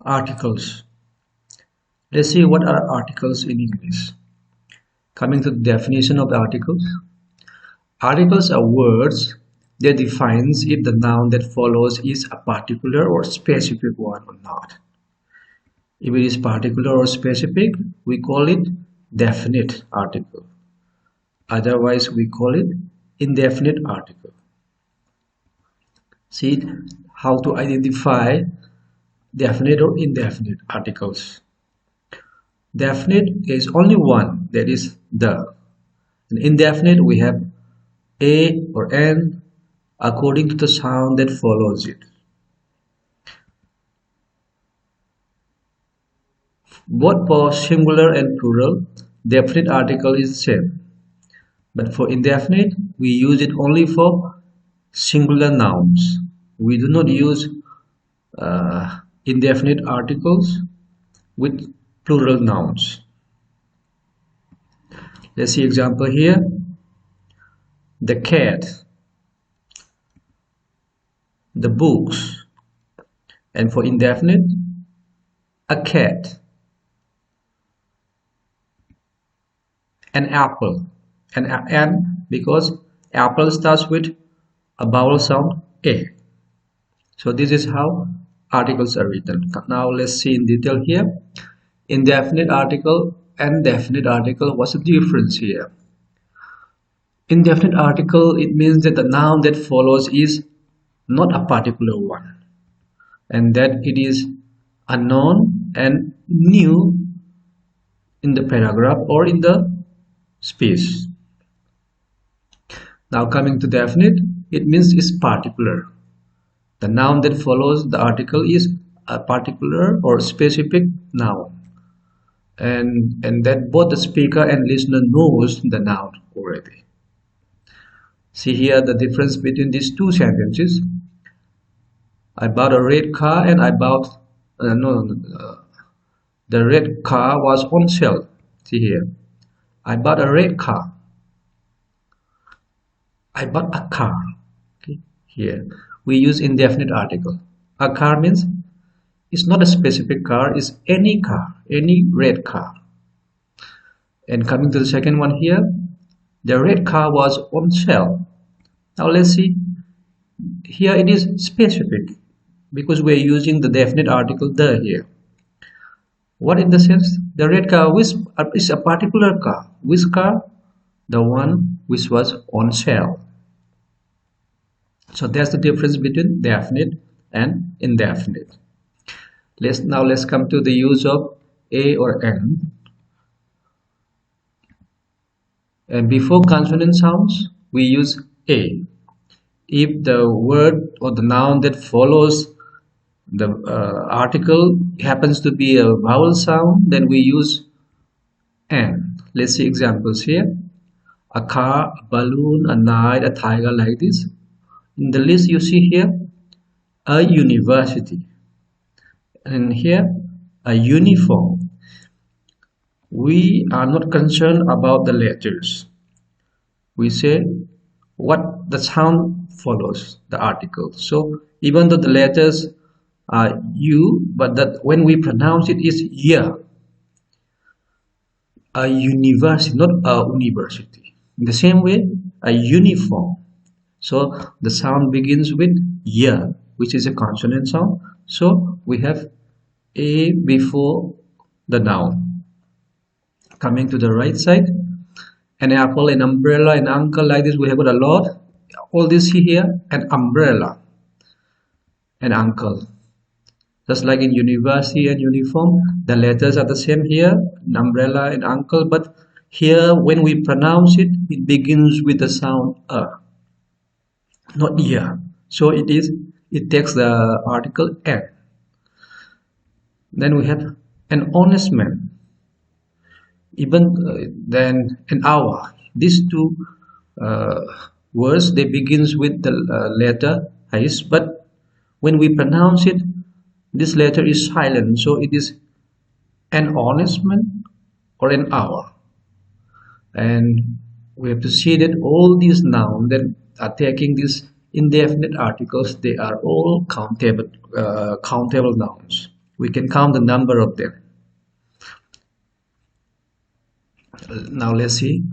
Articles. Let's see what are articles in English. Coming to the definition of the articles. Articles are words that defines if the noun that follows is a particular or specific one or not. If it is particular or specific, we call it definite article. Otherwise, we call it indefinite article. See how to identify definite or indefinite articles. Definite is only one, that is the. And indefinite, we have a or an according to the sound that follows it. Both for singular and plural, definite article is the same. But for indefinite, we use it only for singular nouns. We do not use indefinite articles with plural nouns. Let's see example here. The cat, the books, and for indefinite, a cat, an apple, and because apple starts with a vowel sound a. So this is how articles are written. Now let's see in detail here. Indefinite article and definite article. What's the difference here? Indefinite article, it means that the noun that follows is not a particular one, and that it is unknown and new in the paragraph or in the space. Now coming to definite, it means it's particular. The noun that follows the article is a particular or specific noun, and that both the speaker and listener knows the noun already. See here the difference between these two sentences. I bought a red car and I bought the red car was on sale. See here, I bought a red car. I bought a car. Okay. Here we use indefinite article. A car means it's not a specific car, it's any car, any red car. And coming to the second one here, the red car was on sale. Now let's see. Here it is specific because we're using the definite article the here. What in the sense? The red car is a particular car. Which car? The one which was on sale. So that's the difference between definite and indefinite. Let's come to the use of a or an. And before consonant sounds, we use a. If the word or the noun that follows the article happens to be a vowel sound, then we use an. Let's see examples here. A car, a balloon, a knight, a tiger, like this. In the list you see here, a university. And here, a uniform. We are not concerned about the letters. We say what the sound follows the article. So even though the letters are u, but that when we pronounce it is ya. A university, not a university. In the same way, a uniform. So the sound begins with ya, which is a consonant sound. So we have a before the noun. Coming to the right side, an apple, an umbrella, an uncle, like this we have got a lot. All this here, an umbrella, an uncle. Just like in university and uniform, the letters are the same here, an umbrella and uncle, but here when we pronounce it, it begins with the sound not ya. So it takes the article an. Then we have an honest man. Even then an hour. These two words, they begins with the letter is, but when we pronounce it, this letter is silent. So it is an honest man or an hour. And we have to see that all these nouns that are taking these indefinite articles, they are all countable nouns. We can count the number of them. Now let's see.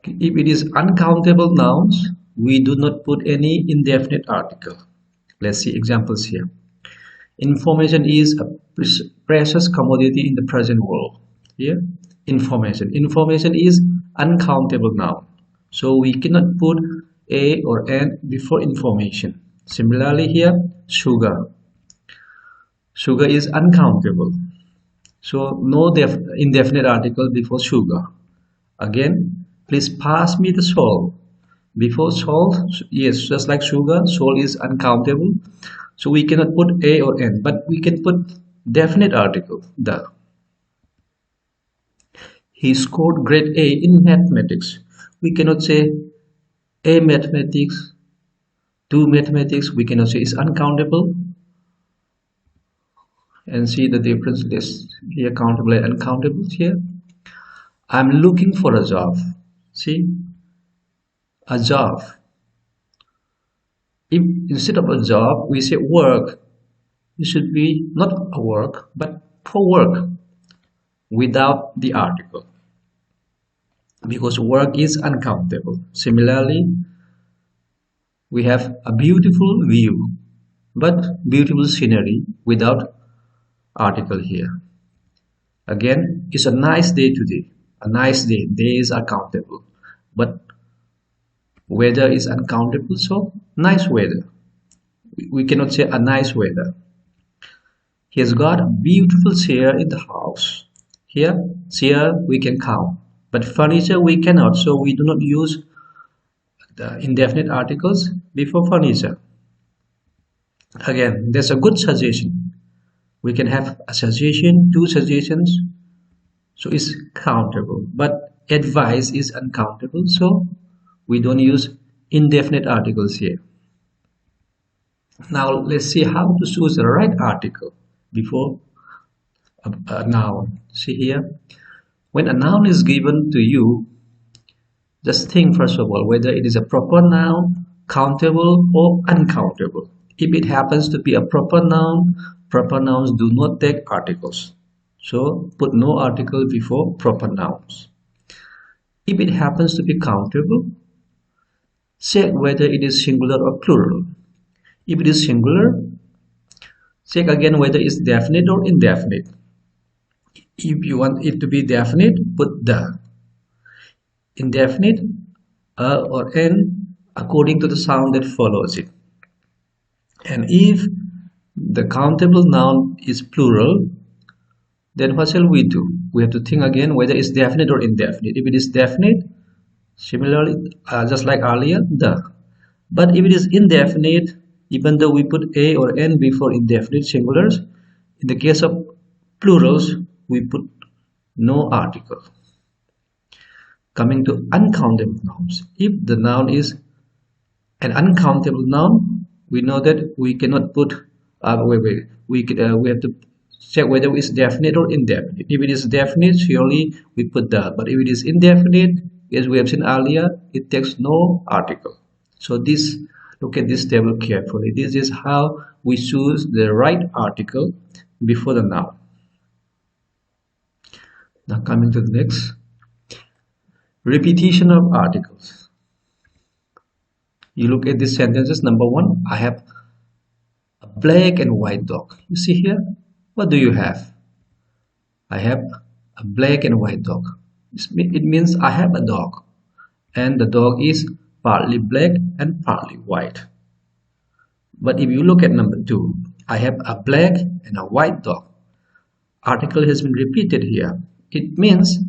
If it is uncountable nouns, we do not put any indefinite article. Let's see examples here. Information is a precious commodity in the present world. Here, information. Information is uncountable noun. So we cannot put a or an before information. Similarly here, sugar. Sugar is uncountable. So no indefinite article before sugar. Again, please pass me the salt. Before salt, yes, just like sugar, salt is uncountable. So we cannot put a or n, but we can put definite article, the. He scored grade A in mathematics. We cannot say a mathematics, 2 mathematics. We cannot say it's uncountable. And see the difference. This here countable and uncountable here. I'm looking for a job. See, a job. If instead of a job we say work, it should be not a work but for work without the article, because work is uncountable. Similarly, we have a beautiful view, but beautiful scenery without article here. Again, it's a nice day today. A nice day. Days are countable, but weather is uncountable. So nice weather. We cannot say a nice weather. He has got a beautiful chair in the house. Here, chair we can count, but furniture we cannot. So we do not use the indefinite articles before furniture. Again, there's a good suggestion. We can have a suggestion, 2 suggestions, so it's countable. But advice is uncountable, so we don't use indefinite articles here. Now let's see how to choose the right article before a noun. See here, when a noun is given to you, just think first of all whether it is a proper noun, countable or uncountable. If it happens to be a proper noun, proper nouns do not take articles. So put no article before proper nouns. If it happens to be countable, check whether it is singular or plural. If it is singular, check again whether it's definite or indefinite. If you want it to be definite, put the. Indefinite, a or n according to the sound that follows it. And if the countable noun is plural, then what shall we do? We have to think again whether it's definite or indefinite. If it is definite, similarly, just like earlier, the. But if it is indefinite, even though we put a or n before indefinite singulars, in the case of plurals, we put no article. Coming to uncountable nouns, if the noun is an uncountable noun, we know that we cannot put. We have to check whether it's definite or indefinite. If it is definite, surely we put the. But if it is indefinite, as we have seen earlier, it takes no article. So this, look at this table carefully. This is how we choose the right article before the noun. Now coming to the next. Repetition of articles. You look at these sentences. Number 1, I have a black and white dog. You see here, what do you have? I have a black and white dog. It means I have a dog, and the dog is partly black and partly white. But if you look at number 2, I have a black and a white dog. Article has been repeated here. It means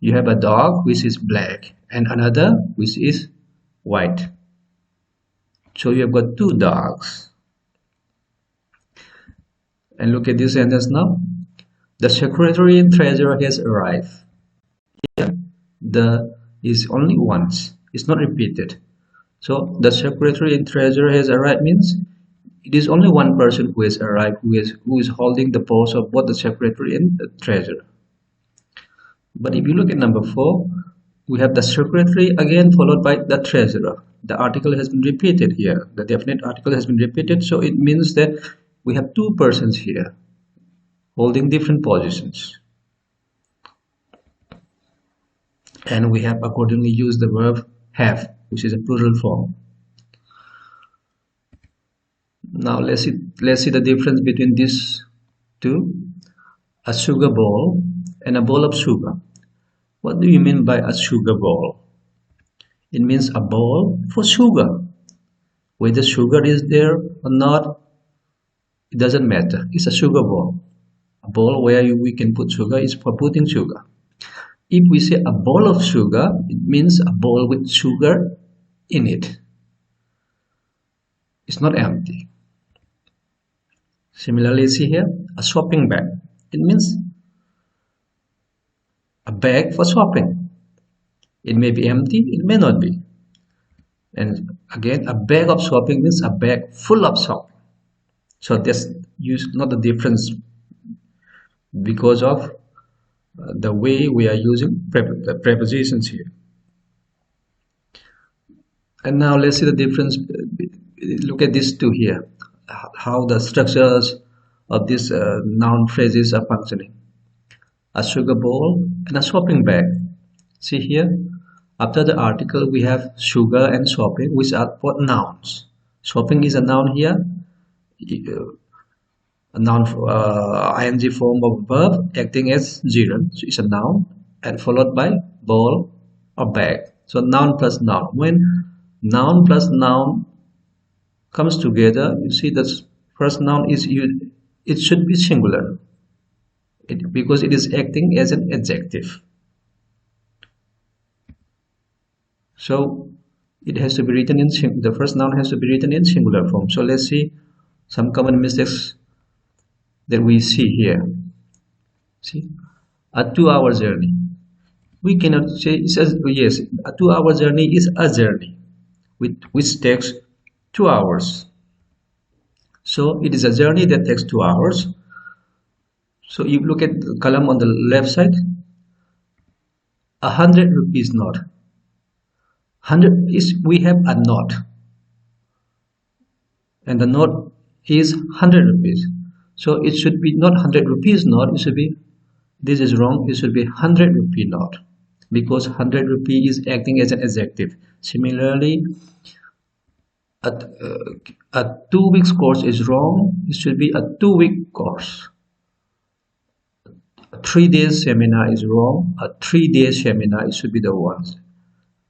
you have a dog which is black and another which is white. So you have got 2 dogs. And look at this sentence now. The secretary and treasurer has arrived. Here, the is only once. It's not repeated. So the secretary and treasurer has arrived means it is only one person who has arrived, who is holding the post of both the secretary and the treasurer. But if you look at number 4, we have the secretary again followed by the treasurer. The article has been repeated here. The definite article has been repeated, so it means that we have two persons here holding different positions, and we have accordingly used the verb have, which is a plural form. Now let's see the difference between these two: a sugar bowl and a bowl of sugar. What do you mean by a sugar bowl? It means a bowl for sugar. Whether sugar is there or not, it doesn't matter. It's a sugar bowl. A bowl where we can put sugar is for putting sugar. If we say a bowl of sugar, it means a bowl with sugar in it. It's not empty. Similarly, see here, a shopping bag. It means a bag for shopping. It may be empty, it may not be. And again, a bag of shopping means a bag full of shopping. So that's not the difference because of the way we are using prepositions here. And now let's see the difference. Look at these two here, how the structures of these noun phrases are functioning. A sugar bowl and a shopping bag. See here, after the article we have sugar and shopping, which are both nouns. Shopping is a noun here, a noun ing form of verb acting as gerund. So it's a noun and followed by bowl or bag. So noun plus noun. When noun plus noun comes together, you see the first noun is used. It should be singular because it is acting as an adjective. So it has to be written in the first noun has to be written in singular form. So let's see some common mistakes that we see here. See, a 2-hour journey. We cannot say it says yes. A 2-hour journey is a journey which takes 2 hours. So it is a journey that takes 2 hours. So you look at the column on the left side. 100 rupees note. 100 is we have a note, and the note is 100 rupees. So it should be not 100 rupees note. It should be, this is wrong. It should be 100 rupee note because 100 rupee is acting as an adjective. Similarly, a 2 weeks course is wrong. It should be a 2-week course. A 3 days seminar is wrong. A 3-day seminar, it should be the ones.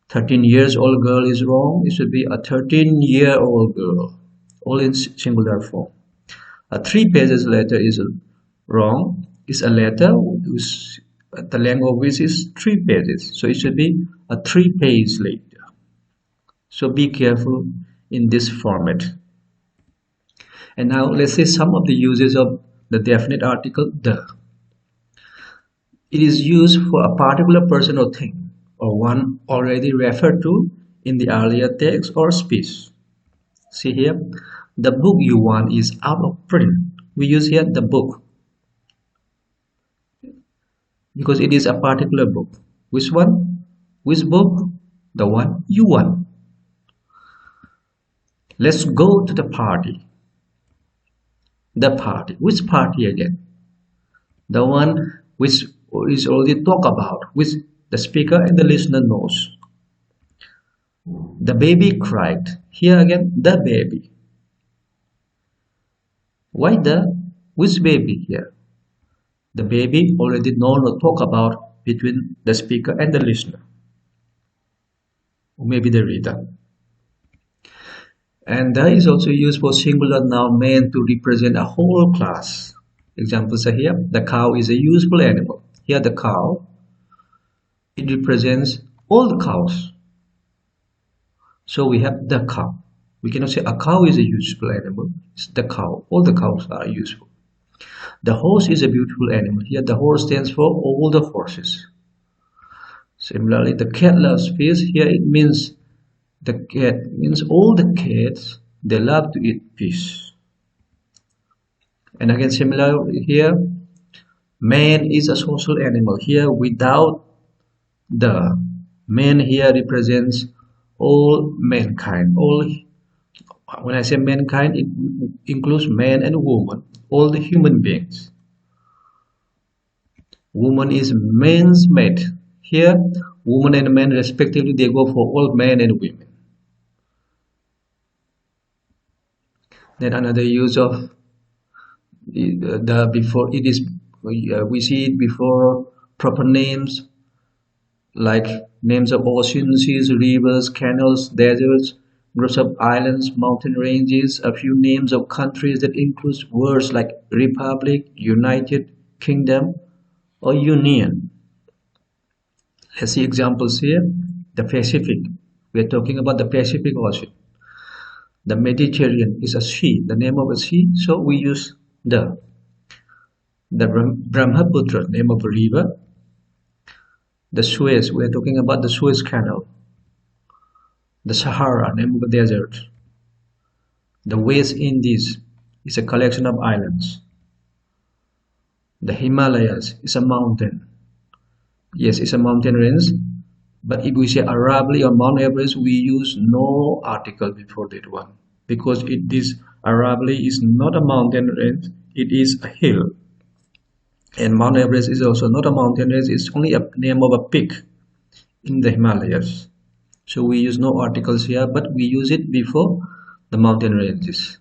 13 years old girl is wrong. It should be a 13-year-old girl, all in singular form. A 3 pages letter is wrong. It's a letter which the length of which is 3 pages. So it should be a 3-page letter. So be careful in this format. And now let's say some of the uses of the definite article the. It is used for a particular person or thing, or one already referred to in the earlier text or speech. See here, the book you want is out of print. We use here the book because it is a particular book. Which one? Which book? The one you want. Let's go to the party. The party. Which party again? The one which is already talked about, which the speaker and the listener knows. The baby cried. Here again, the baby. Why the? Which baby here? The baby already known or talked about between the speaker and the listener, or maybe the reader. And the is also used for singular noun meant to represent a whole class. Examples are here. The cow is a useful animal. Here the cow, it represents all the cows. So we have the cow. We cannot say a cow is a useful animal. It's the cow. All the cows are useful. The horse is a beautiful animal. Here the horse stands for all the horses. Similarly, the cat loves fish. Here it means the cat means all the cats, they love to eat fish. And again, similarly here, man is a social animal. Here without the man here represents all mankind, When I say mankind, it includes man and woman, all the human beings. Woman is man's mate. Here, woman and man respectively, they go for all men and women. Then another use of the before it is we see it before proper names like names of oceans, seas, rivers, canals, deserts, groups of islands, mountain ranges, a few names of countries that includes words like republic, united kingdom, or union. Let's see examples here. The Pacific. We are talking about the Pacific Ocean. The Mediterranean is a sea, the name of a sea, so we use the Brahmaputra, name of a river. The Suez, we are talking about the Suez Canal. The Sahara, name of a desert. The West Indies is a collection of islands. The Himalayas is a mountain. Yes, it's a mountain range. But if we say Aravalli or Mount Everest, we use no article before that one. Because this Aravalli is not a mountain range, it is a hill. And Mount Everest is also not a mountain range, it's only a name of a peak in the Himalayas. So we use no articles here, but we use it before the mountain ranges.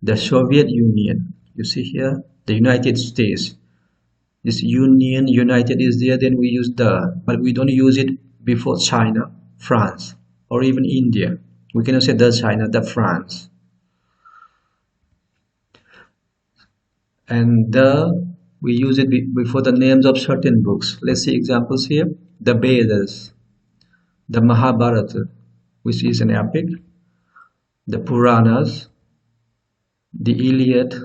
The Soviet Union, you see here, the United States. This Union, United is there, then we use the, but we don't use it before China, France, or even India. We cannot say the China, the France. And we use it before the names of certain books. Let's see examples here. The Vedas, the Mahabharata, which is an epic, the Puranas, the Iliad,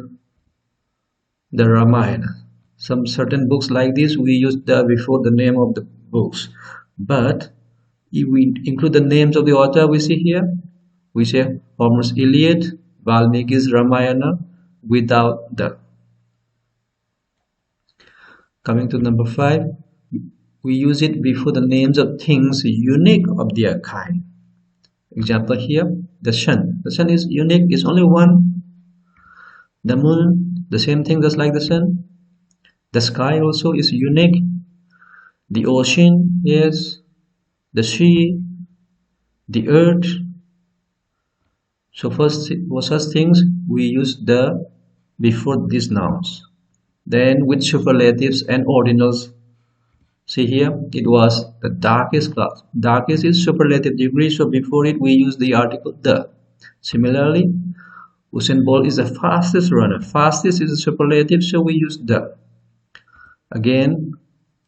the Ramayana. Some certain books like this, we use the before the name of the books. But if we include the names of the author, we see here, we say Homer's Iliad, Valmiki's Ramayana, without the. Coming to number 5, we use it before the names of things unique of their kind. Example here, the sun. The sun is unique, it's only one. The moon, the same thing just like the sun. The sky also is unique. The ocean, yes. The sea, the earth. So for such things, we use the before these nouns. Then with superlatives and ordinals, see here, it was the darkest cloud. Darkest is superlative degree, so before it we use the article the. Similarly, Usain Bolt is the fastest runner. Fastest is a superlative, so we use the. Again,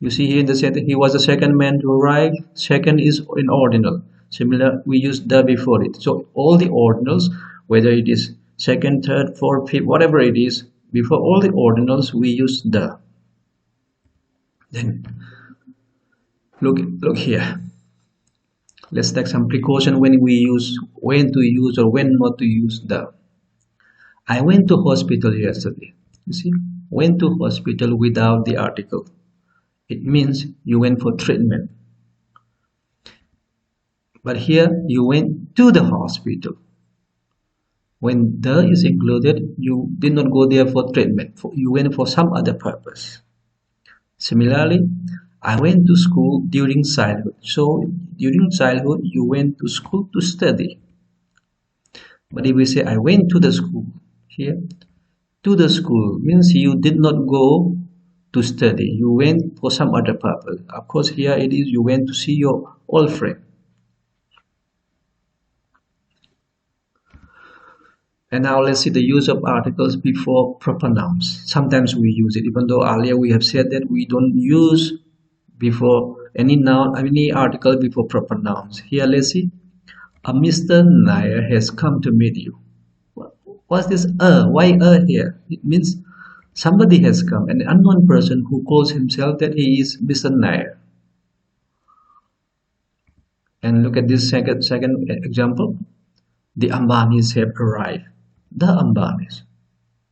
you see here in the sentence, he was the second man to arrive. Second is in ordinal. Similar, we use the before it. So all the ordinals, whether it is second, third, fourth, fifth, whatever it is, before all the ordinals we use the. Then look here. Let's take some precaution when to use or when not to use the. I went to hospital yesterday. You see, went to hospital without the article. It means you went for treatment. But here you went to the hospital. When the is included, you did not go there for treatment. You went for some other purpose. Similarly, I went to school during childhood. So during childhood, you went to school to study. But if we say I went to the school, here, to the school means you did not go to study. You went for some other purpose. Of course, here it is you went to see your old friend. And now let's see the use of articles before proper nouns. Sometimes we use it, even though earlier we have said that we don't use before any noun, any article before proper nouns. Here, let's see. A Mr. Nair has come to meet you. What's this? Why here? It means somebody has come, an unknown person who calls himself that he is Mr. Nair. And look at this second example. The Ambanis have arrived. The Ambanis.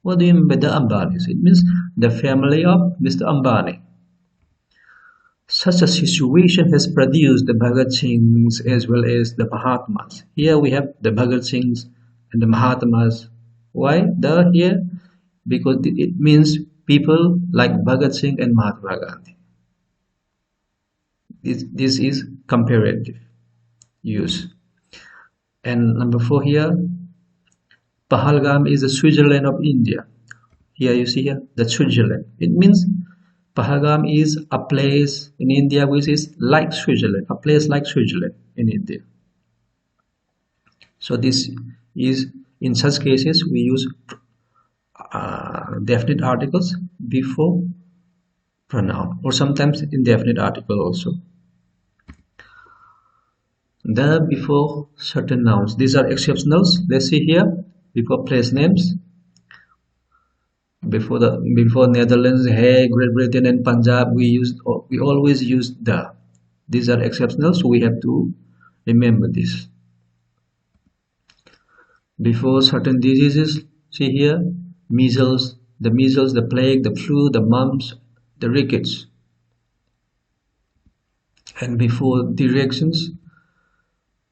What do you mean by the Ambanis? It means the family of Mr. Ambani. Such a situation has produced the Bhagat Singhs as well as the Mahatmas. Here we have the Bhagat Singhs and the Mahatmas. Why the here? Because it means people like Bhagat Singh and Mahatma Gandhi. This is comparative use. And number four here, Pahalgam is the Switzerland of India. Here you see here, the Switzerland. It means Pahalgam is a place in India which is like Switzerland, a place like Switzerland in India. So this is, in such cases, we use definite articles before pronoun, or sometimes indefinite article also. The before certain nouns. These are exceptionals. Let's see here. Before place names, before Netherlands, Hague, Great Britain, and Punjab, we always use the. These are exceptional, so we have to remember this. Before certain diseases, see here, measles, the plague, the flu, the mumps, the rickets. And before directions,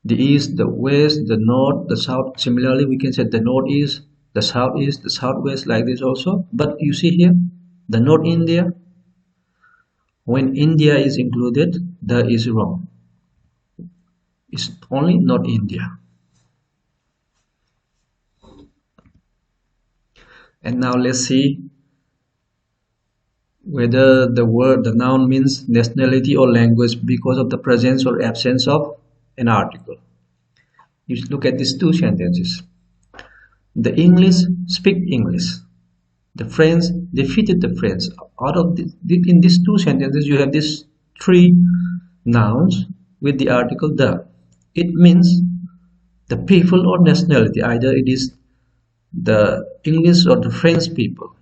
the east, the west, the north, the south. Similarly, we can say the northeast, the southeast, the southwest, like this also. But you see here, the North India, when India is included, the is wrong. It's only North India. And now let's see whether the noun means nationality or language because of the presence or absence of an article. You look at these two sentences. The English speak English. The French defeated the French. In these two sentences, you have these three nouns with the article the. It means the people or nationality. Either it is the English or the French people.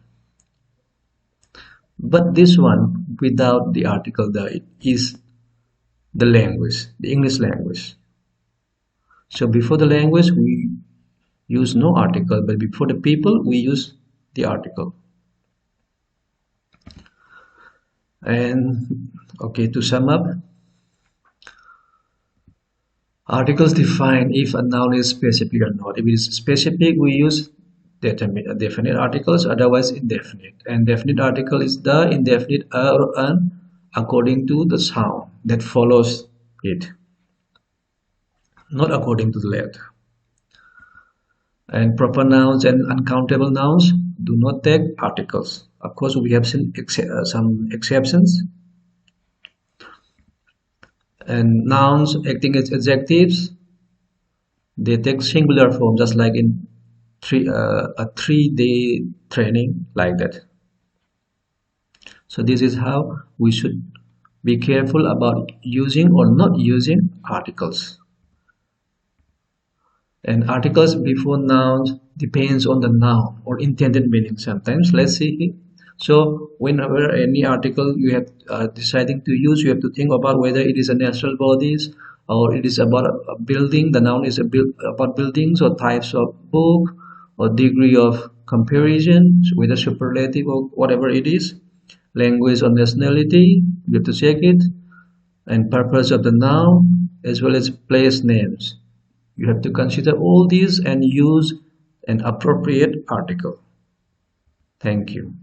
But this one without the article the is the language, the English language. So before the language we use no article, but before the people we use the article. And okay, to sum up, articles define if a noun is specific or not. If it is specific, we use definite articles, otherwise indefinite. And definite article is the, indefinite a or an, according to the sound that follows it, not according to the letter. And proper nouns and uncountable nouns do not take articles. Of course, we have seen some exceptions. And nouns acting as adjectives, they take singular form, just like in a 3-day training, like that. So this is how we should be careful about using or not using articles. And articles before nouns depends on the noun or intended meaning sometimes. Let's see here. So whenever any article you have deciding to use, you have to think about whether it is a natural bodies or it is about a building. The noun is about buildings or types of book or degree of comparison, whether superlative or whatever it is. Language or nationality, you have to check it. And purpose of the noun as well as place names. You have to consider all these and use an appropriate article. Thank you.